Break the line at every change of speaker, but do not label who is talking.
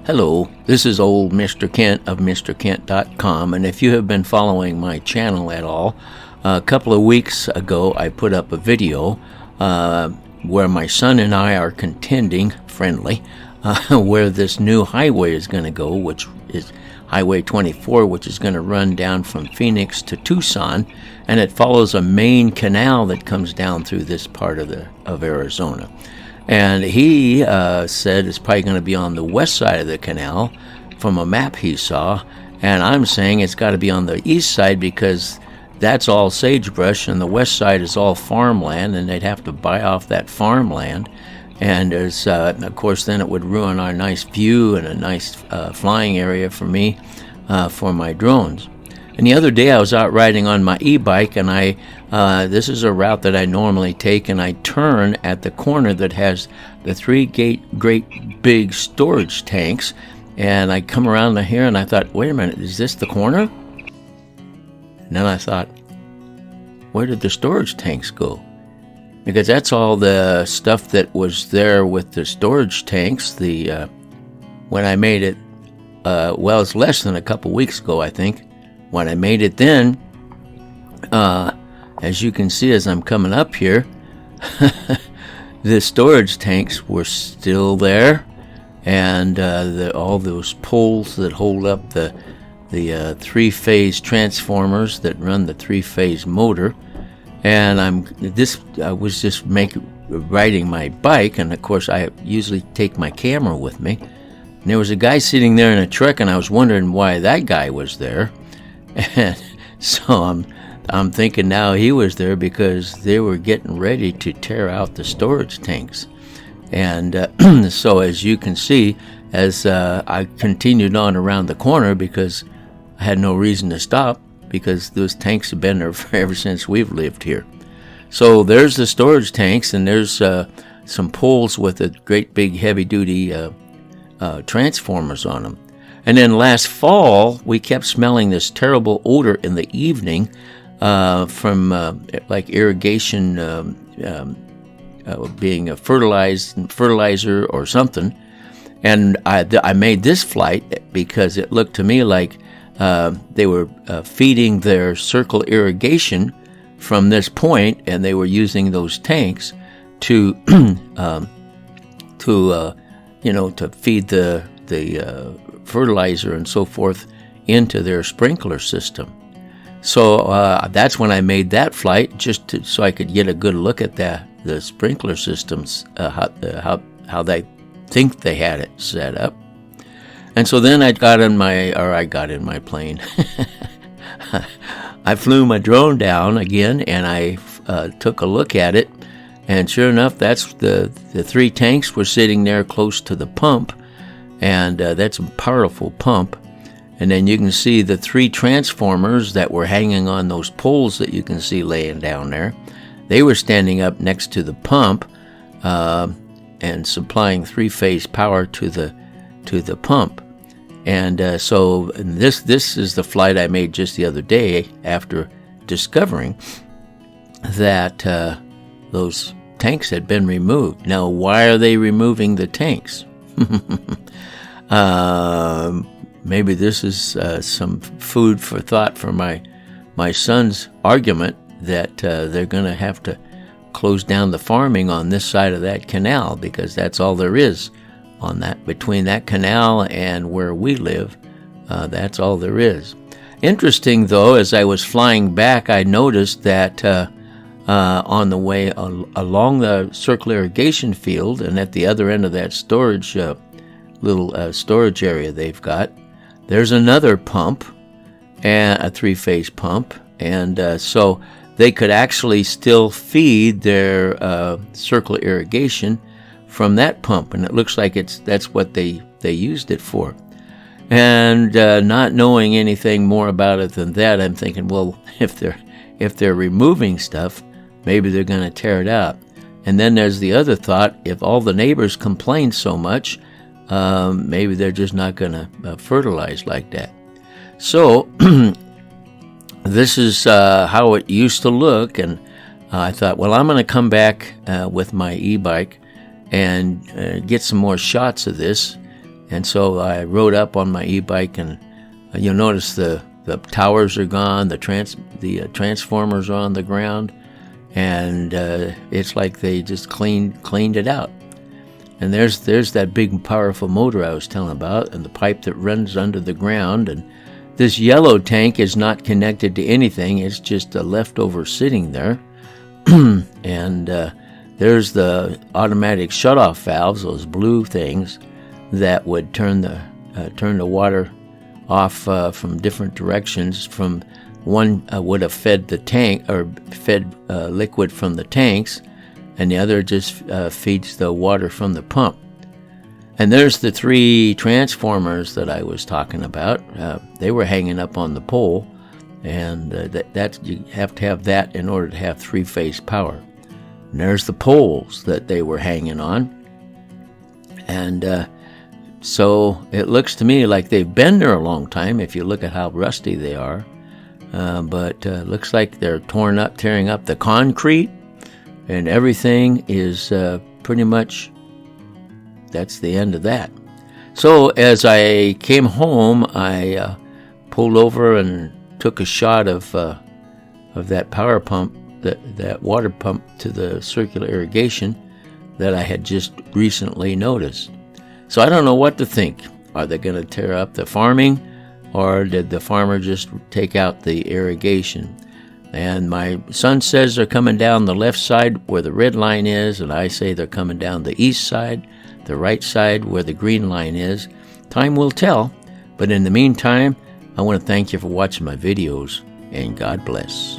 Hello, this is old Mr. Kent of MrKent.com, and if you have been following my channel at all, a couple of weeks ago I put up a video where my son and I are contending, friendly, where this new highway is going to go, which is Highway 24, which is going to run down from Phoenix to Tucson, and it follows a main canal that comes down through this part of Arizona. And he said it's probably going to be on the west side of the canal from a map he saw. And I'm saying it's got to be on the east side because that's all sagebrush and the west side is all farmland, and they'd have to buy off that farmland. And there's, of course, then it would ruin our nice view and a nice flying area for me for my drones. And the other day I was out riding on my e-bike, and this is a route that I normally take, and I turn at the corner that has the three great big storage tanks, and I come around here and I thought, wait a minute, is this the corner? And then I thought, where did the storage tanks go? Because that's all the stuff that was there with the storage tanks. When I made it, well, it's less than a couple weeks ago, I think. When I made it then, as you can see as I'm coming up here, the storage tanks were still there, and all those poles that hold up the three-phase transformers that run the three-phase motor. And I was just riding my bike, and of course I usually take my camera with me. And there was a guy sitting there in a truck, and I was wondering why that guy was there. And so I'm thinking now he was there because they were getting ready to tear out the storage tanks. And so as you can see, as I continued on around the corner, because I had no reason to stop, because those tanks have been there ever since we've lived here. So there's the storage tanks, and there's some poles with a great big heavy-duty transformers on them. And then last fall, we kept smelling this terrible odor in the evening from like irrigation being a fertilizer or something. And I made this flight because it looked to me like they were feeding their circle irrigation from this point, and they were using those tanks to feed the fertilizer and so forth into their sprinkler system. So that's when I made that flight, so I could get a good look at the sprinkler systems, how they think they had it set up. And so then I got in my plane. I flew my drone down again, and I took a look at it, and sure enough, that's the three tanks were sitting there close to the pump. And that's a powerful pump. And then you can see the three transformers that were hanging on those poles that you can see laying down there. They were standing up next to the pump and supplying three-phase power to the pump. And so this is the flight I made just the other day after discovering that those tanks had been removed. Now, why are they removing the tanks? Maybe this is some food for thought for my son's argument that they're going to have to close down the farming on this side of that canal, because that's all there is on that, between that canal and where we live. That's all there is. Interesting, though, as I was flying back, I noticed that on the way along the circle irrigation field, and at the other end of that storage little storage area they've got, there's another pump, and a three-phase pump, and so they could actually still feed their circle irrigation from that pump, and it looks like that's what they used it for. And not knowing anything more about it than that, I'm thinking, well, if they're removing stuff, maybe they're going to tear it out. And then there's the other thought: if all the neighbors complain so much, maybe they're just not going to fertilize like that. So this is how it used to look, and I thought, well, I'm going to come back with my e-bike and get some more shots of this And so I rode up on my e-bike, and you'll notice the towers are gone, the transformers are on the ground, and it's like they just cleaned it out. And there's that big powerful motor I was telling about, and the pipe that runs under the ground. And this yellow tank is not connected to anything. It's just a leftover sitting there. And there's the automatic shutoff valves, those blue things that would turn the water off from different directions. From one would have fed the tank, or fed liquid from the tanks, and the other just feeds the water from the pump. And there's the 3 transformers that I was talking about. They were hanging up on the pole, and that you have to have that in order to have 3-phase power. And there's the poles that they were hanging on. And so it looks to me like they've been there a long time if you look at how rusty they are. But looks like they're tearing up the concrete, and everything is pretty much, that's the end of that. So as I came home, I pulled over and took a shot of that power pump, that water pump to the circular irrigation that I had just recently noticed. So I don't know what to think. Are they going to tear up the farming, or did the farmer just take out the irrigation? And my son says they're coming down the left side where the red line is, and I say they're coming down the east side, the right side where the green line is. Time will tell, but in the meantime, I want to thank you for watching my videos, and God bless.